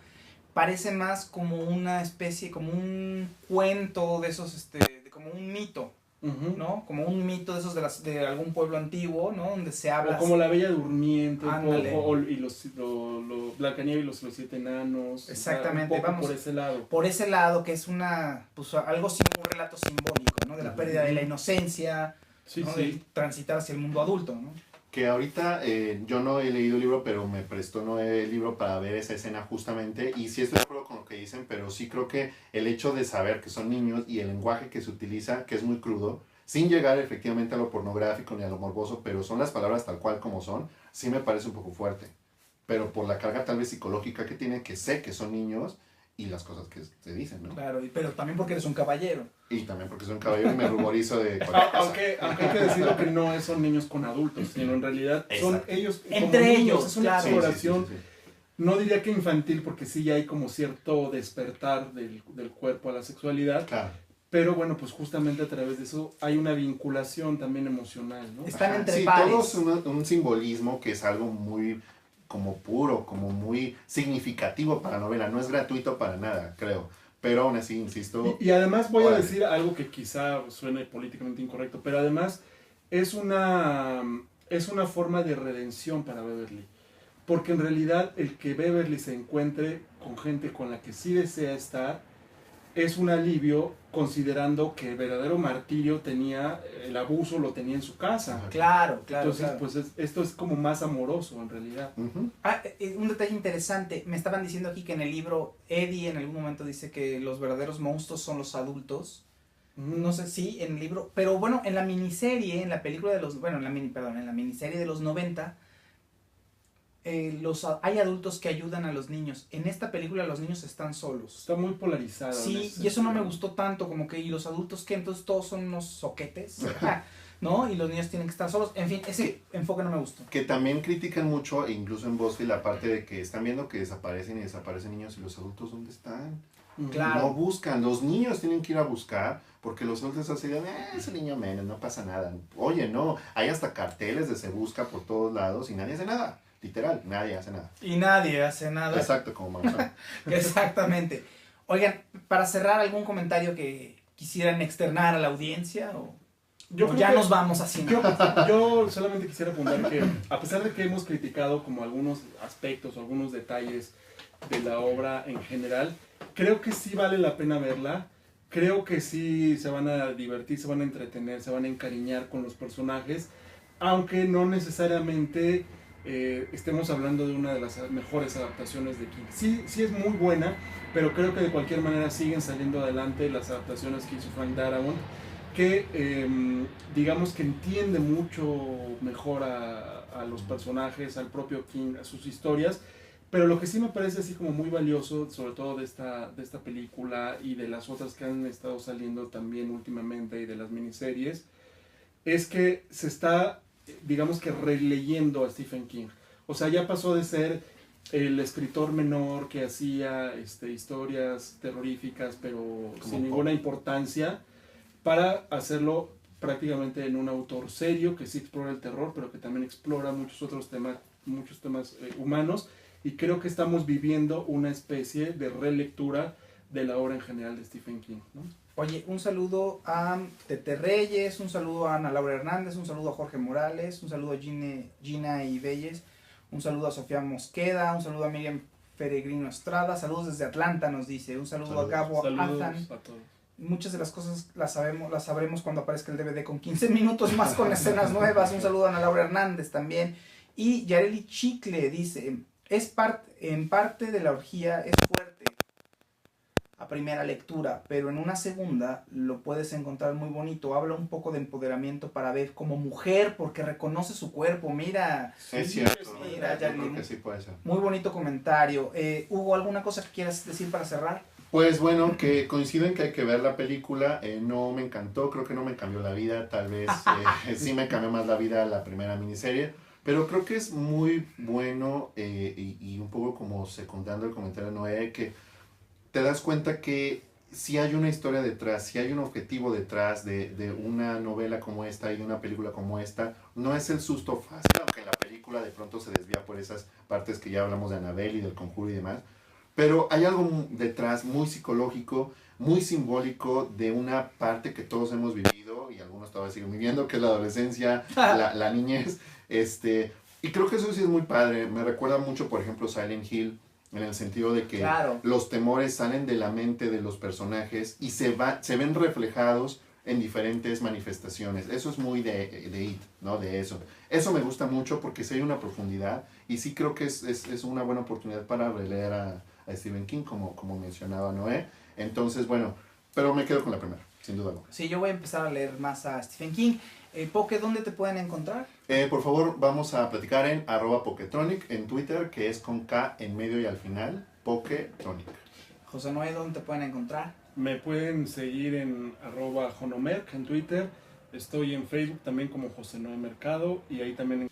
parece más como una especie, como un cuento de esos, como un mito, Ujú. ¿no? Como un mito de esos de algún pueblo antiguo, ¿no? Donde se habla... O como la Bella Durmiente, Ándale. y los Blancanieves y los 7 enanos. Exactamente, O sea, un poco vamos. por ese lado. Por ese lado, que es un relato simbólico, ¿no? De la pérdida de la inocencia. Sí, ¿no? sí. De transitar hacia el mundo adulto, ¿no? Que ahorita yo no he leído el libro, pero me prestó Noé el libro para ver esa escena justamente. Y sí estoy de acuerdo con lo que dicen, pero sí creo que el hecho de saber que son niños y el lenguaje que se utiliza, que es muy crudo, sin llegar efectivamente a lo pornográfico ni a lo morboso, pero son las palabras tal cual como son, sí me parece un poco fuerte. Pero por la carga tal vez psicológica que tienen, que sé que son niños y las cosas que se dicen, ¿no? Claro, pero también porque eres un caballero. Y también porque soy un caballero y me ruborizo de cualquier cosa. Aunque hay que decirlo que no son niños con adultos, sino en realidad son Exacto. ellos como Entre niños, ellos, es una claro. exploración. Sí. No diría que infantil, porque sí ya hay como cierto despertar del cuerpo a la sexualidad, Claro. pero bueno, pues justamente a través de eso hay una vinculación también emocional, ¿no? Están entre sí, pares. todo es un simbolismo que es algo muy como puro, como muy significativo para la novela. No es gratuito para nada, creo. Pero aún así, insisto... Y además voy a órale. decir algo que quizá suene políticamente incorrecto, pero además es una forma de redención para Beverly. Porque en realidad el que Beverly se encuentre con gente con la que sí desea estar es un alivio, considerando que el verdadero martirio tenía, el abuso lo tenía en su casa. Claro, claro. Entonces, claro. pues esto es como más amoroso en realidad. Ujú. Un detalle interesante, me estaban diciendo aquí que en el libro Eddie en algún momento dice que los verdaderos monstruos son los adultos. No sé si en el libro, pero bueno, en la miniserie, en la película de los, bueno, en la miniserie de los 90, hay adultos que ayudan a los niños. En esta película los niños están solos. Está muy polarizado. en Sí, ese y eso no me sentido. gustó tanto, como que, ¿y los adultos qué? Entonces todos son unos soquetes, ¿no? Y los niños tienen que estar solos. En fin, ese enfoque no me gustó. Que también critican mucho, e incluso en BuzzFeed, la parte de que están viendo que desaparecen y desaparecen niños y los adultos, ¿dónde están? Claro. No buscan, los niños tienen que ir a buscar, porque los adultos así de, ese niño menos, no pasa nada. Oye, no, hay hasta carteles de se busca por todos lados y nadie hace nada. Literal, nadie hace nada. Y nadie hace nada. Exacto, como Maussan. Exactamente. Oigan, para cerrar, ¿algún comentario que quisieran externar a la audiencia? ¿O Yo creo ya que- nos vamos haciendo? Yo solamente quisiera apuntar que, a pesar de que hemos criticado como algunos aspectos o algunos detalles de la obra en general, creo que sí vale la pena verla. Creo que sí se van a divertir, se van a entretener, se van a encariñar con los personajes, aunque no necesariamente estemos hablando de una de las mejores adaptaciones de King. Sí es muy buena, pero creo que de cualquier manera siguen saliendo adelante las adaptaciones que hizo Frank Darabont, que digamos que entiende mucho mejor a los personajes, al propio King, a sus historias. Pero lo que sí me parece así como muy valioso, sobre todo de esta película y de las otras que han estado saliendo también últimamente y de las miniseries, es que se está, digamos que releyendo a Stephen King. O sea, ya pasó de ser el escritor menor que hacía historias terroríficas pero sin ninguna importancia, para hacerlo prácticamente en un autor serio que sí explora el terror, pero que también explora muchos otros temas humanos. Y creo que estamos viviendo una especie de relectura de la obra en general de Stephen King, ¿no? Oye, un saludo a Tete Reyes, un saludo a Ana Laura Hernández, un saludo a Jorge Morales, un saludo a Gina Ibelles, un saludo a Sofía Mosqueda, un saludo a Miriam Peregrino Estrada, saludos desde Atlanta nos dice, un saludo a Gabo Saludos Athan. a todos. Muchas de las cosas las sabremos cuando aparezca el DVD con 15 minutos más con escenas nuevas. Un saludo a Ana Laura Hernández también. Y Yareli Chicle dice, en parte de la orgía es fuerte a primera lectura, pero en una segunda lo puedes encontrar muy bonito. Habla un poco de empoderamiento para ver como mujer, porque reconoce su cuerpo. Mira, Es cierto, mira, yo creo que sí puede ser. muy bonito comentario. Hugo, ¿alguna cosa que quieras decir para cerrar? Pues bueno, que coinciden que hay que ver la película, no me encantó, creo que no me cambió la vida, tal vez sí me cambió más la vida la primera miniserie, pero creo que es muy bueno y un poco como secundando el comentario de Noé, que te das cuenta que si hay una historia detrás, si hay un objetivo detrás de una novela como esta y de una película como esta, no es el susto fácil, aunque en la película de pronto se desvía por esas partes que ya hablamos de Annabelle y del Conjuro y demás. Pero hay algo detrás muy psicológico, muy simbólico de una parte que todos hemos vivido y algunos todavía siguen viviendo, que es la adolescencia, la niñez. Y creo que eso sí es muy padre. Me recuerda mucho, por ejemplo, Silent Hill, en el sentido de que Claro. los temores salen de la mente de los personajes y se ven reflejados en diferentes manifestaciones. Eso es muy de It, ¿no? De eso. Eso me gusta mucho porque sí hay una profundidad y sí creo que es una buena oportunidad para releer a Stephen King, como mencionaba Noé. Entonces, bueno, pero me quedo con la primera, sin duda alguna. Sí, yo voy a empezar a leer más a Stephen King. Poke, ¿dónde te pueden encontrar? Por favor, vamos a platicar en @Poketronic en Twitter, que es con K en medio y al final, Poketronic. José Noé, ¿dónde te pueden encontrar? Me pueden seguir en @jonomerc en Twitter. Estoy en Facebook también como José Noé Mercado y ahí también